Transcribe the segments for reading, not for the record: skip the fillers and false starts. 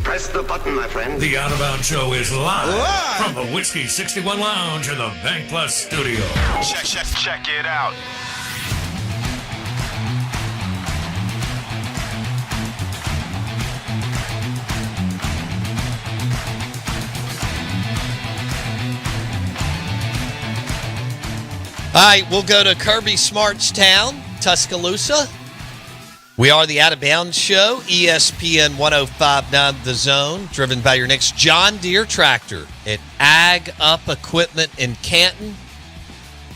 Press the button, my friend. The Out of Bounds Show is live from the Whiskey 61 Lounge in the Bank Plus studio. Check it out. All right, we'll go to Kirby Smart's town, Tuscaloosa. We are the Out of Bounds Show, ESPN 105.9 The Zone, driven by your next John Deere tractor at Ag Up Equipment in Canton,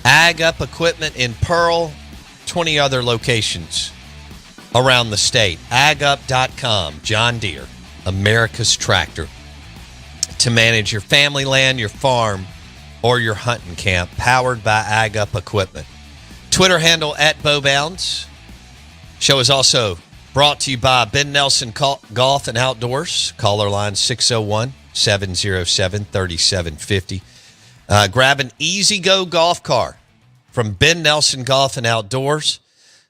Ag Up Equipment in Pearl, 20 other locations around the state. AgUp.com, John Deere, America's tractor to manage your family land, your farm, or your hunting camp, powered by Ag Up Equipment. Twitter handle at Bowbounds. Show is also brought to you by Ben Nelson Golf and Outdoors. Caller line 601-707-3750. Grab an easy-go golf car from Ben Nelson Golf and Outdoors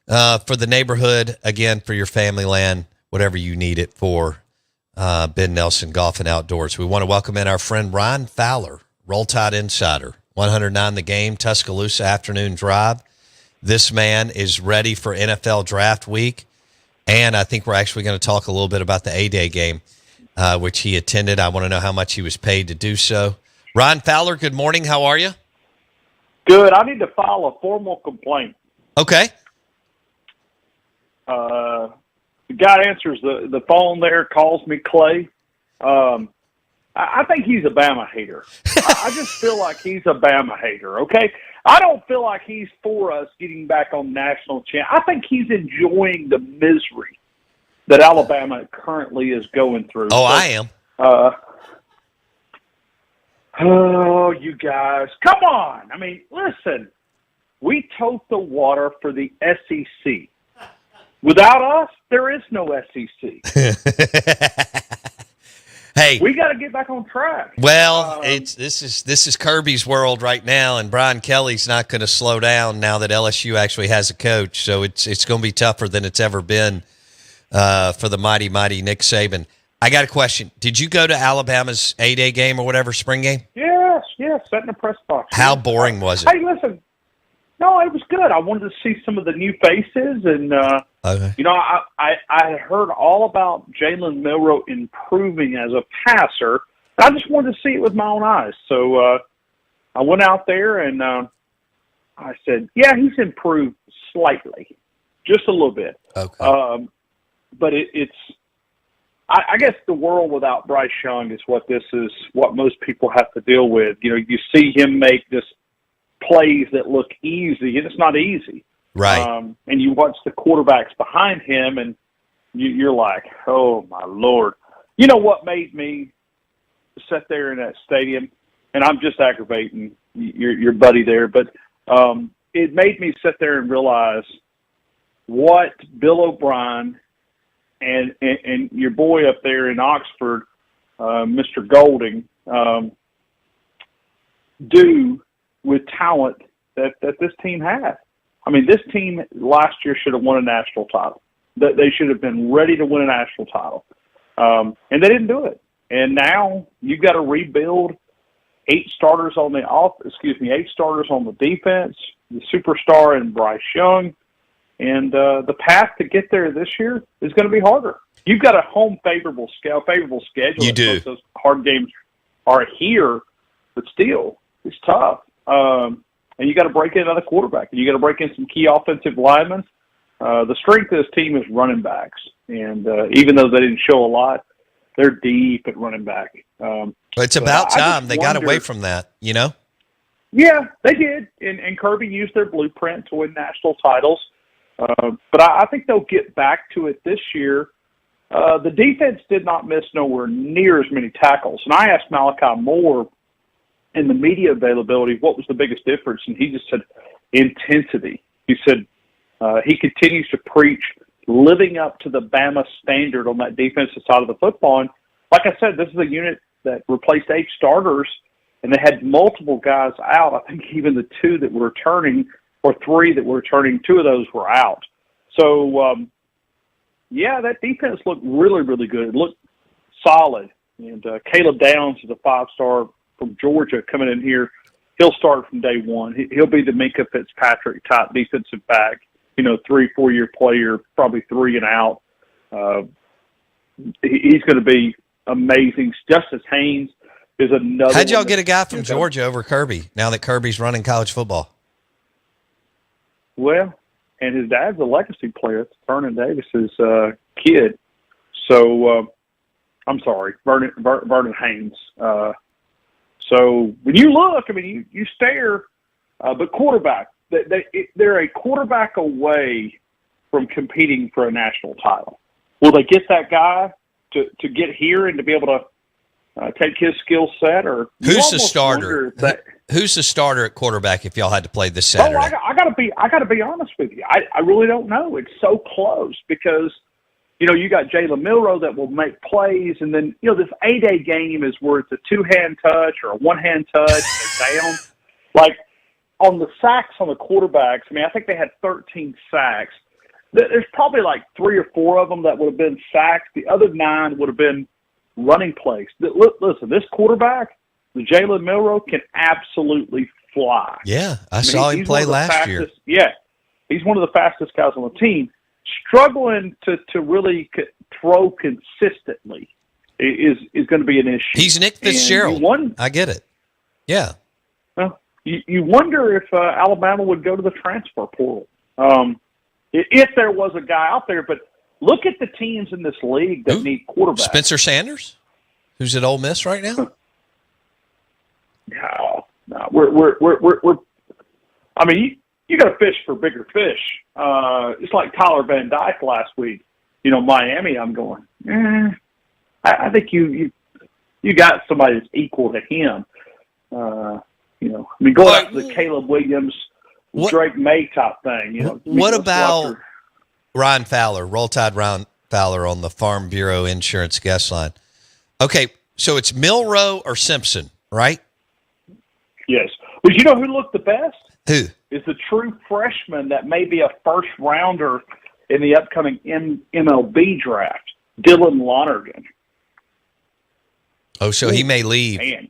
for the neighborhood, again, for your family land, whatever you need it for. Ben Nelson Golf and Outdoors. We want to welcome in our friend Ryan Fowler, Roll Tide Insider, 109 The Game, Tuscaloosa afternoon drive. This man is ready for NFL Draft Week, and I think we're actually going to talk a little bit about the A-Day game, which he attended. I want to know how much he was paid to do so. Ryan Fowler, good morning. How are you? Good. I need to file a formal complaint. Okay. The guy answers the phone there, calls me Clay. I think he's a Bama hater. I just feel like he's a Bama hater, okay? I don't feel like he's for us getting back on national champ. I think he's enjoying the misery that Alabama currently is going through. Oh, I am. Oh, you guys. Come on. I mean, listen. We tote the water for the SEC. Without us, there is no SEC. Hey, we got to get back on track. Well, this is Kirby's world right now, and Brian Kelly's not going to slow down now that LSU actually has a coach. So it's going to be tougher than it's ever been for the mighty Nick Saban. I got a question. Did you go to Alabama's A-Day game or whatever, spring game? Yes, sat in the press box. How boring was it? Hey, listen. No, it was good. I wanted to see some of the new faces, and okay. you know, I had heard all about Jalen Milroe improving as a passer. I just wanted to see it with my own eyes. So I went out there and I said, "Yeah, he's improved slightly, just a little bit." Okay. But I guess the world without Bryce Young is what most people have to deal with. You know, you see him make this plays that look easy, and it's not easy. Right. And you watch the quarterbacks behind him, and you're like, oh, my Lord. You know what made me sit there in that stadium? And I'm just aggravating your buddy there, but it made me sit there and realize what Bill O'Brien and your boy up there in Oxford, Mr. Golding, do with talent that this team has. I mean, this team last year should have won a national title. They should have been ready to win a national title. And they didn't do it. And now you've got to rebuild 8 starters on the defense, the superstar in Bryce Young. And the path to get there this year is going to be harder. You've got a favorable schedule. You do. Those hard games are here, but still, it's tough. And you got to break in another quarterback. And you got to break in some key offensive linemen. The strength of this team is running backs. And even though they didn't show a lot, they're deep at running back. It's about time they got away from that, you know? Yeah, they did. And Kirby used their blueprint to win national titles. But I think they'll get back to it this year. The defense did not miss nowhere near as many tackles. And I asked Malachi Moore in the media availability what was the biggest difference, and he just said intensity. He said he continues to preach living up to the Bama standard on that defensive side of the football. And like I said, this is a unit that replaced 8 starters, and they had multiple guys out. I think even the 2 that were returning, or 3 that were returning, 2 of those were out. So, yeah, that defense looked really, really good. It looked solid. And Caleb Downs is a 5-star from Georgia coming in here. He'll start from day one. He'll be the Minka Fitzpatrick type defensive back. 3-4 year player, probably 3 and out. He's going to be amazing. Justice Haynes is another. How'd y'all get a guy from Georgia over Kirby now that Kirby's running college football? Well, and his dad's a legacy player. It's Vernon Davis's kid. So, I'm sorry, Vernon Haynes. So when you look, you stare, but quarterback, they're a quarterback away from competing for a national title. Will they get that guy to get here and to be able to take his skill set? Or who's the starter? Who's the starter at quarterback if y'all had to play this Saturday? I gotta be honest with you. I really don't know. It's so close because you got Jalen Milroe that will make plays, and then this A-Day game is where it's a 2-hand touch or a 1-hand touch and down. Like on the sacks on the quarterbacks, I think they had 13 sacks. There's probably like 3 or 4 of them that would have been sacks. The other 9 would have been running plays. Listen, this quarterback, the Jalen Milroe, can absolutely fly. Yeah, I saw him play last year. Yeah, he's one of the fastest guys on the team. Struggling to really throw consistently is going to be an issue. He's Nick Fitzgerald. I get it. Yeah. Well, you wonder if Alabama would go to the transfer portal if there was a guy out there. But look at the teams in this league that need quarterbacks. Spencer Sanders, who's at Ole Miss right now. No, we're. You got to fish for bigger fish. It's like Tyler Van Dyke last week. Miami. I'm going. I think you got somebody that's equal to him. Going back to the Caleb Williams, Drake May type thing. What about Ryan Fowler? Roll Tide Ryan Fowler on the Farm Bureau Insurance guest line. Okay, so it's Milroe or Simpson, right? Yes. But you know who looked the best? Who? Is the true freshman that may be a first-rounder in the upcoming MLB draft, Dylan Lonergan. Oh, so he may leave. Man.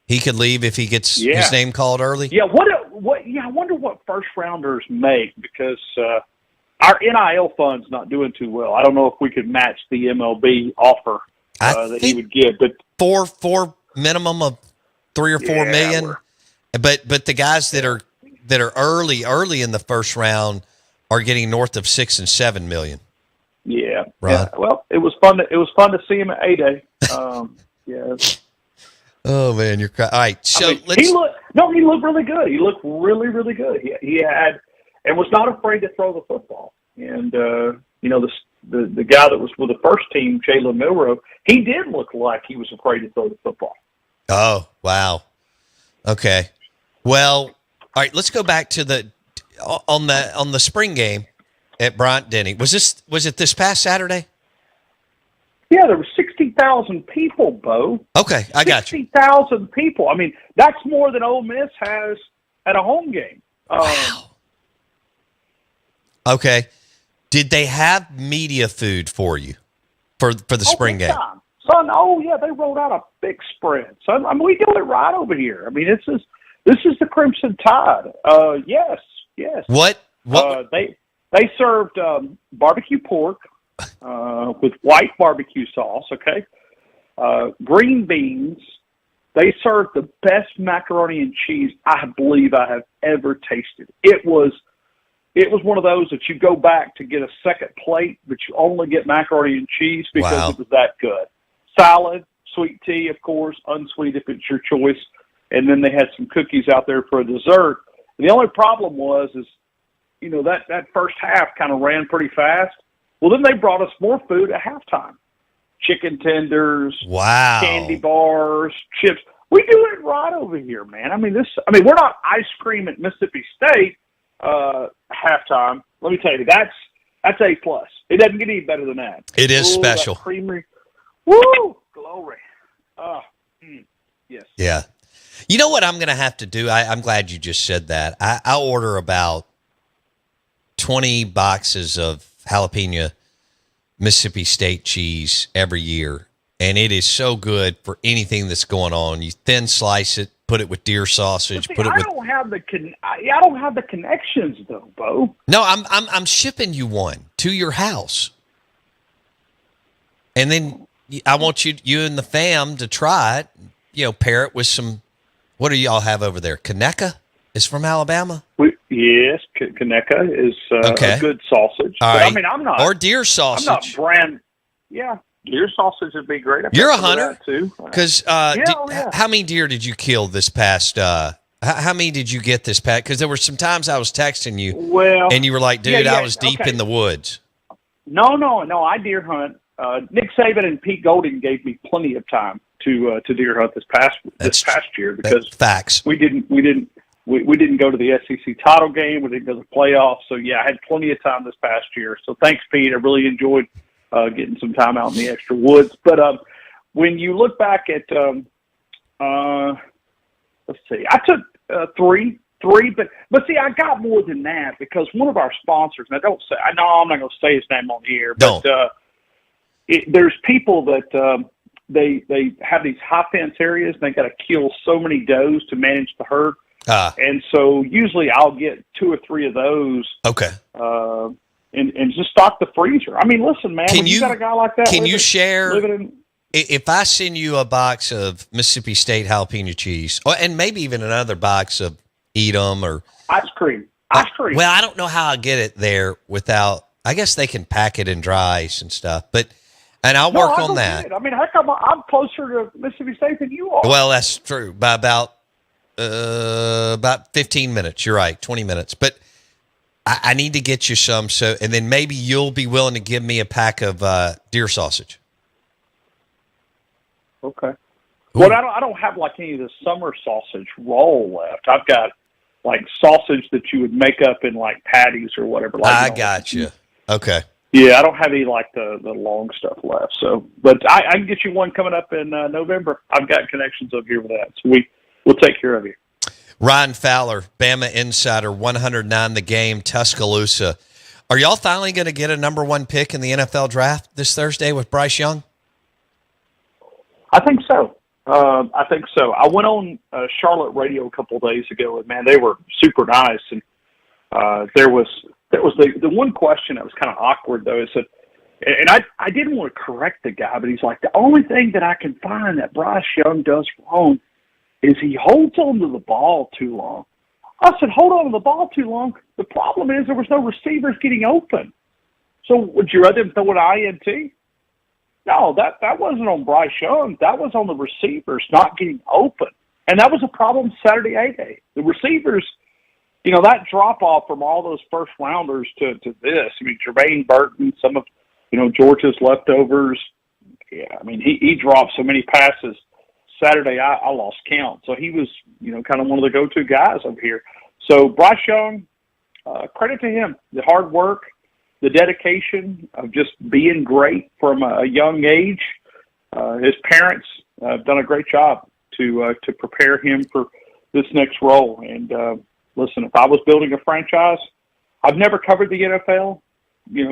He could leave if he gets his name called early? Yeah, I wonder what first-rounders make because our NIL fund's not doing too well. I don't know if we could match the MLB offer that he would give. But four minimum of 3 or 4 million. But the guys that are early in the first round are getting north of 6 and 7 million. Yeah. Right. Yeah. Well, it was fun to see him at A-Day. Yeah. Oh man, you're crying. All right. So he looked really good. He looked really, really good. He had and was not afraid to throw the football. And the guy that was with the first team, Jalen Milroe, he did look like he was afraid to throw the football. Oh wow. Okay. Well, all right. Let's go back to on the spring game at Bryant-Denny. Was it this past Saturday? Yeah, there were 60,000 people, Bo. Okay, I got you. 60,000 people. That's more than Ole Miss has at a home game. Wow. Okay. Did they have media food for you for the spring game? Time. Son, they rolled out a big spread. Son, we do it right over here. This is the Crimson Tide. Yes. What? They served barbecue pork with white barbecue sauce. Okay, green beans. They served the best macaroni and cheese I believe I have ever tasted. It was one of those that you go back to get a second plate, but you only get macaroni and cheese because it was that good. Salad, sweet tea, of course, unsweet if it's your choice. And then they had some cookies out there for a dessert. And the only problem was that first half kind of ran pretty fast. Well, then they brought us more food at halftime. Chicken tenders, candy bars, chips. We do it right over here, man. We're not ice cream at Mississippi State halftime. Let me tell you, that's A+. It doesn't get any better than that. It is special. That creamery. Woo! Glory. Yes. Yeah. You know what I'm going to have to do? I'm glad you just said that. I'll order about 20 boxes of jalapeno Mississippi State cheese every year and it is so good for anything that's going on. You thin slice it, put it with deer sausage. See, put it with. I don't have the connections though, Bo. No, I'm shipping you one to your house, and then I want you and the fam to try it. Pair it with some. What do y'all have over there? Kaneka is from Alabama. Yes, Kaneka is a good sausage. All but, right. I mean, I'm not. Or deer sausage. I'm not brand. Yeah, deer sausage would be great. You're a hunter too. Because how many deer did you kill this past? How many did you get this past? Because there were some times I was texting you, and you were like, "Dude, I was deep in the woods." No, I deer hunt. Nick Saban and Pete Golding gave me plenty of time to deer hunt this past year because facts. We didn't go to the SEC title game. We didn't go to the playoffs. So yeah, I had plenty of time this past year. So thanks, Pete. I really enjoyed getting some time out in the extra woods. But when you look back at let's see, I took three, but see, I got more than that because one of our sponsors, and I know I'm not going to say his name on the air, but there's people that they have these high fence areas and they got to kill so many does to manage the herd. And so usually I'll get 2 or 3 of those. Okay. And just stock the freezer. I mean, listen, man, when you got a guy like that, can you share? If I send you a box of Mississippi State jalapeno cheese, and maybe even another box of Edam or ice cream. Well, I don't know how I get it there without. I guess they can pack it in dry ice and stuff, and I'll work on that. I mean, heck, I'm closer to Mississippi State than you are. Well, that's true by about 15 minutes. You're right, 20 minutes, but. I need to get you some, and then maybe you'll be willing to give me a pack of deer sausage. Okay. Well, I don't have like any of the summer sausage roll left. I've got like sausage that you would make up in like patties or whatever. I got you. Okay. Yeah, I don't have any like the long stuff left. So, but I can get you one coming up in November. I've got connections up here with that, so we'll take care of you. Ryan Fowler, Bama Insider, 109 The Game, Tuscaloosa. Are y'all finally going to get a number 1 pick in the NFL draft this Thursday with Bryce Young? I think so. I went on Charlotte radio a couple of days ago, and man, they were super nice. And there was the one question that was kind of awkward though. Is that, and I didn't want to correct the guy, but he's like, the only thing that I can find that Bryce Young does wrong is he holds on to the ball too long. I said, hold on to the ball too long. The problem is there was no receivers getting open. So would you rather him throw an INT? No, that wasn't on Bryce Young. That was on the receivers not getting open. And that was a problem Saturday A-Day. The receivers, that drop-off from all those first-rounders to this. I mean, Jermaine Burton, some of, Georgia's leftovers. Yeah, I mean, he dropped so many passes. Saturday, I lost count. So he was, kind of one of the go-to guys over here. So Bryce Young, credit to him. The hard work, the dedication of just being great from a young age. His parents have done a great job to prepare him for this next role. And listen, if I was building a franchise, I've never covered the NFL,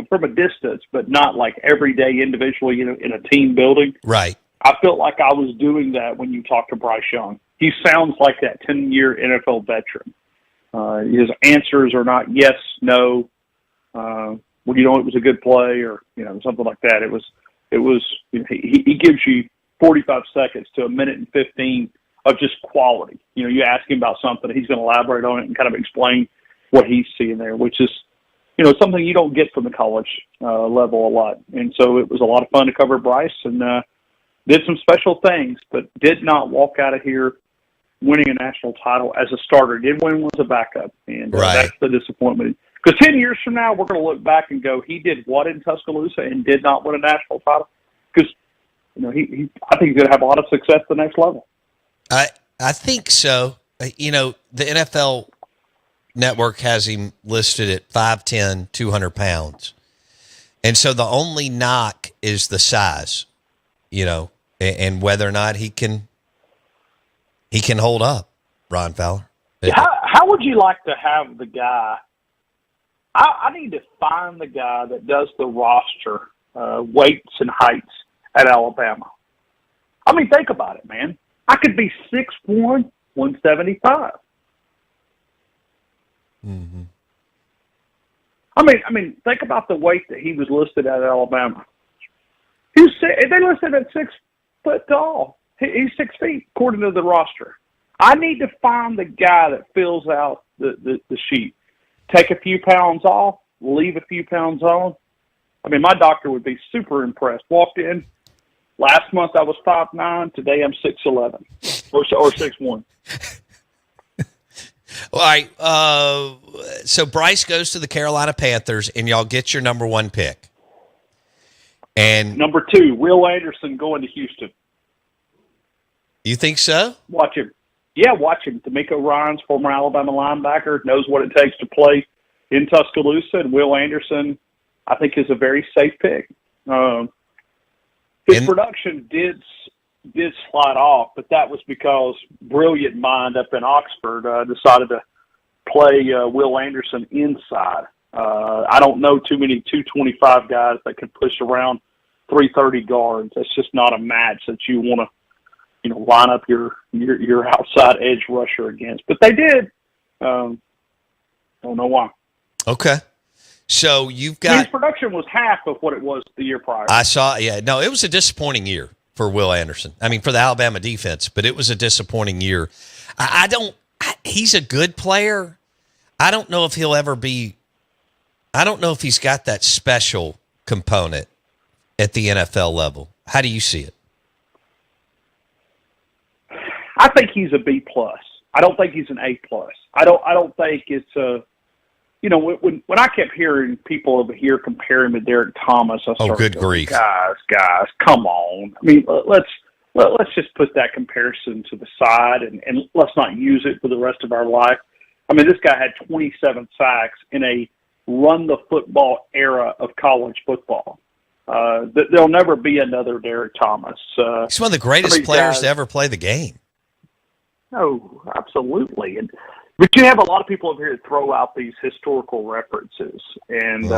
from a distance, but not like every day individually, in a team building. Right. I felt like I was doing that when you talk to Bryce Young. He sounds like that 10-year NFL veteran. His answers are not yes, no. Well, it was a good play, or something like that. It was. He gives you 45 seconds to a minute and 15 of just quality. You ask him about something, he's going to elaborate on it and kind of explain what he's seeing there, which is, something you don't get from the college level a lot. And so it was a lot of fun to cover Bryce, and did some special things, but did not walk out of here winning a national title as a starter. Did win as a backup, and that's the disappointment. Because 10 years from now, we're going to look back and go, he did what in Tuscaloosa and did not win a national title? Because, I think he's going to have a lot of success at the next level. I think so. The NFL Network has him listed at 5'10", 200 pounds. And so the only knock is the size, and whether or not he can hold up, Ron Fowler. How would you like to have the guy? I need to find the guy that does the roster weights and heights at Alabama. I mean, think about it, man. I could be 6'1", 175. Mm-hmm. I mean, think about the weight that he was listed at Alabama. They listed at 6 foot tall. He's 6 feet according to the roster. I need to find the guy that fills out the sheet. Take a few pounds off, leave a few pounds on. I mean, my doctor would be super impressed. Walked in. Last month I was 5'9". Today I'm 6'11", or 6'1". All right. So Bryce goes to the Carolina Panthers, and y'all get your number 1 pick. And number 2, Will Anderson going to Houston. You think so? Watch him. Yeah, watch him. D'Amico Ryans, former Alabama linebacker, knows what it takes to play in Tuscaloosa, and Will Anderson, I think, is a very safe pick. His production did slide off, but that was because brilliant mind up in Oxford decided to play Will Anderson inside. I don't know too many 225 guys that can push around 330 guards. That's just not a match that you want to, line up your outside edge rusher against. But they did. Don't know why. Okay. So you've got... His production was half of what it was the year prior. I saw, yeah. No, it was a disappointing year for Will Anderson. I mean, for the Alabama defense, but it was a disappointing year. He's a good player. I don't know if he'll ever be... I don't know if he's got that special component at the NFL level. How do you see it? I think he's a B+. I don't think he's an A+. I don't think it's a... when I kept hearing people over here compare him to Derek Thomas, I started good going, grief. Guys, come on. I mean, let's just put that comparison to the side and let's not use it for the rest of our life. I mean, this guy had 27 sacks in a run-the-football era of college football. There'll never be another Derek Thomas. He's one of the greatest players to ever play the game. No, absolutely. But you have a lot of people over here that throw out these historical references. And,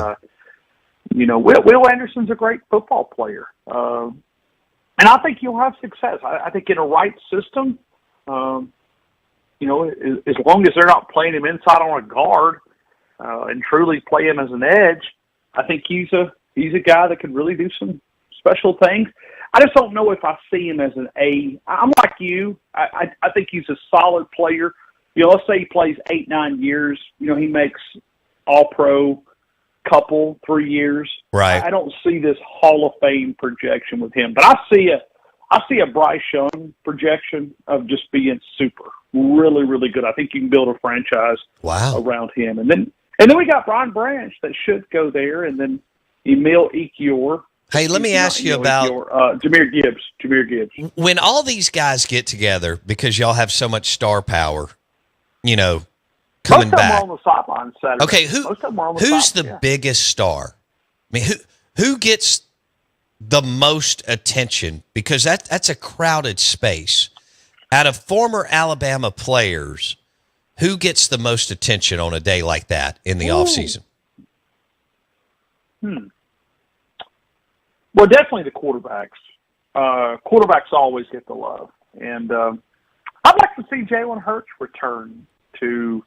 Will Anderson's a great football player. And I think he'll have success. I think in a right system, as long as they're not playing him inside on a guard and truly play him as an edge, I think he's a guy that can really do some special things. I just don't know if I see him as an A. I'm like you. I think he's a solid player. Let's say he plays 8-9 years. He makes All-Pro couple 3 years. Right. I don't see this Hall of Fame projection with him, but I see a Bryce Young projection of just being super, really, really good. I think you can build a franchise around him, and then we got Brian Branch that should go there, and then Emil Ekiyor. Hey, let me ask you about Jahmyr Gibbs. When all these guys get together, because y'all have so much star power, coming back. Most of them are on the sideline Saturday. Okay, who's the biggest star? I mean, who gets the most attention? Because that's a crowded space. Out of former Alabama players, who gets the most attention on a day like that in the offseason? Well, definitely the quarterbacks. Quarterbacks always get the love. And I'd like to see Jalen Hurts return to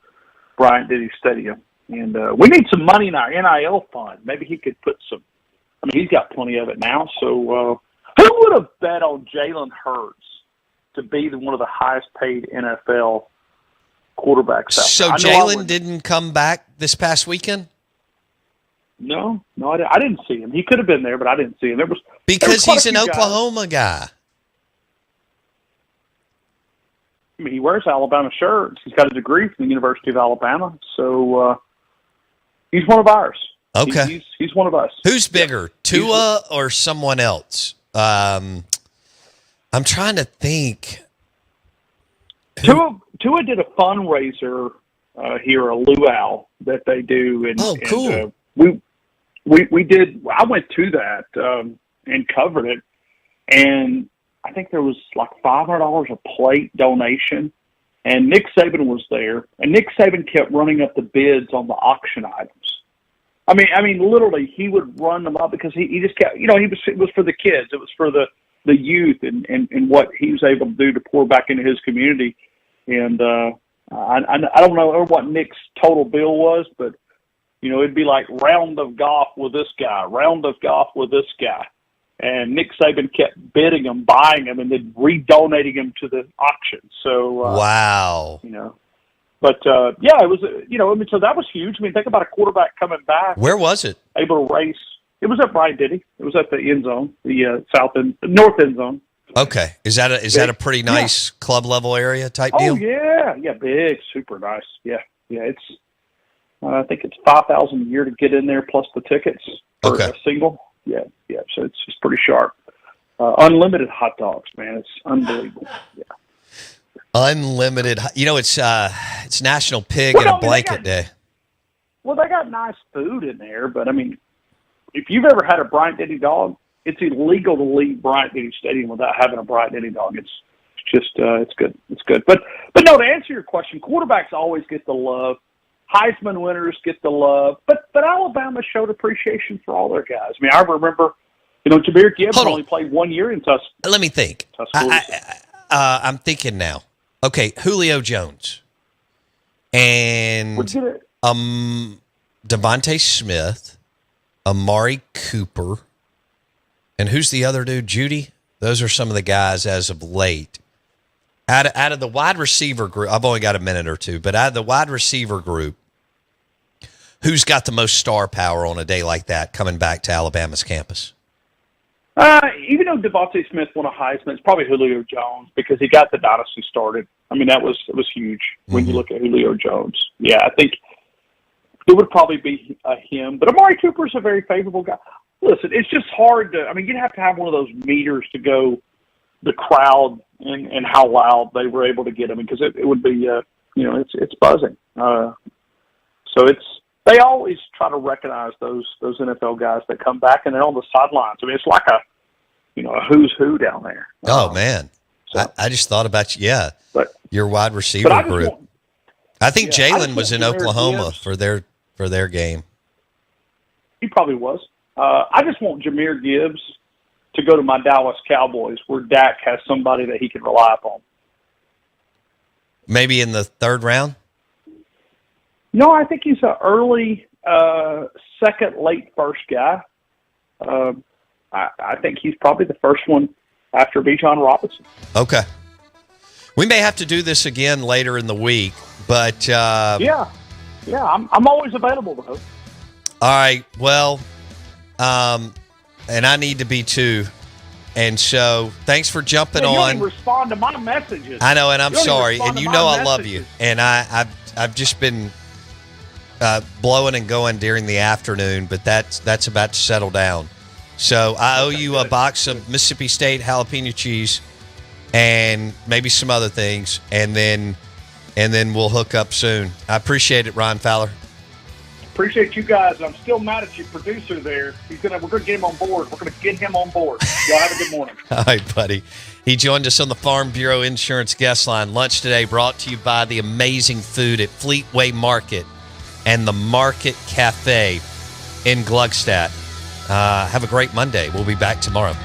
Bryant-Denny Stadium. And we need some money in our NIL fund. Maybe he could put some – he's got plenty of it now. So who would have bet on Jalen Hurts to be one of the highest-paid NFL quarterbacks out there? So Jalen didn't come back this past weekend? No, I didn't see him. He could have been there, but I didn't see him. Because he's an Oklahoma guy. He wears Alabama shirts. He's got a degree from the University of Alabama, so he's one of ours. Okay, he's one of us. Who's bigger, Tua or someone else? I'm trying to think. Tua did a fundraiser here, a luau that they do, and cool. And, we did. I went to that and covered it, and I think there was like $500 a plate donation, and Nick Saban was there, and Nick Saban kept running up the bids on the auction items. I mean, literally, he would run them up because he just kept, it was for the kids. It was for the the youth and what he was able to do to pour back into his community. And I don't know what Nick's total bill was, but, you know, it'd be like round of golf with this guy, round of golf with this guy. And Nick Saban kept bidding them, buying them, and then redonating them to the auction. So, wow. You know, but, yeah, it was, you know, I mean, so that was huge. I mean, think about a quarterback coming back. Where was it? Able to race. It was at Bryant-Denny. It was at the end zone, the north end zone. Okay. Is that a pretty nice club level area type deal? Oh, yeah. Yeah, big, super nice. Yeah. Yeah, it's, I think it's $5,000 a year to get in there plus the tickets for a single. Yeah, yeah. So it's pretty sharp. Unlimited hot dogs, man. It's unbelievable. Yeah. Unlimited. You know, it's National Pig and a Blanket Day. Well, they got nice food in there, but I mean, if you've ever had a Bryant-Denny dog, it's illegal to leave Bryant-Denny Stadium without having a Bryant-Denny dog. It's just it's good. It's good. But no, to answer your question, quarterbacks always get the love. Heisman winners get the love. But Alabama showed appreciation for all their guys. I mean, I remember, you know, Jahmyr Gibbs only played 1 year in Tuscaloosa. Let me think. I'm thinking now. Okay, Julio Jones and Devontae Smith, Amari Cooper, and who's the other dude? Judy? Those are some of the guys as of late. Out of the wide receiver group, I've only got a minute or two, but out of the wide receiver group, who's got the most star power on a day like that coming back to Alabama's campus? Even though Devontae Smith won a Heisman, it's probably Julio Jones because he got the dynasty started. I mean, it was huge when you look at Julio Jones. Yeah, I think it would probably be him. But Amari Cooper's a very favorable guy. Listen, it's just hard to – I mean, you'd have to have one of those meters to go the crowd and how loud they were able to get him because it would be, you know, it's buzzing. So they always try to recognize those NFL guys that come back and they're on the sidelines. I mean, it's like a who's who down there. Oh, man. So, I just thought about you. Yeah. But your wide receiver group. I think Jalen was in Oklahoma for their game. He probably was. I just want Jahmyr Gibbs to go to my Dallas Cowboys where Dak has somebody that he can rely upon. Maybe in the third round? No, I think he's an early second, late first guy. I think he's probably the first one after Bijan Robinson. Okay. We may have to do this again later in the week, but yeah, I'm always available though. All right, well, and I need to be too, and so thanks for jumping on. You don't even respond to my messages. I know, and I'm sorry, and you know I love you, and I've just been blowing and going during the afternoon, but that's about to settle down. So I owe you a box of Mississippi State jalapeno cheese and maybe some other things, and then we'll hook up soon. I appreciate it, Ryan Fowler. Appreciate you guys, and I'm still mad at your producer there. We're going to get him on board. We're going to get him on board. Y'all have a good morning. All right, buddy. He joined us on the Farm Bureau Insurance Guest Line. Lunch today brought to you by the amazing food at Fleetway Market and the Market Cafe in Gluckstadt. Have a great Monday. We'll be back tomorrow.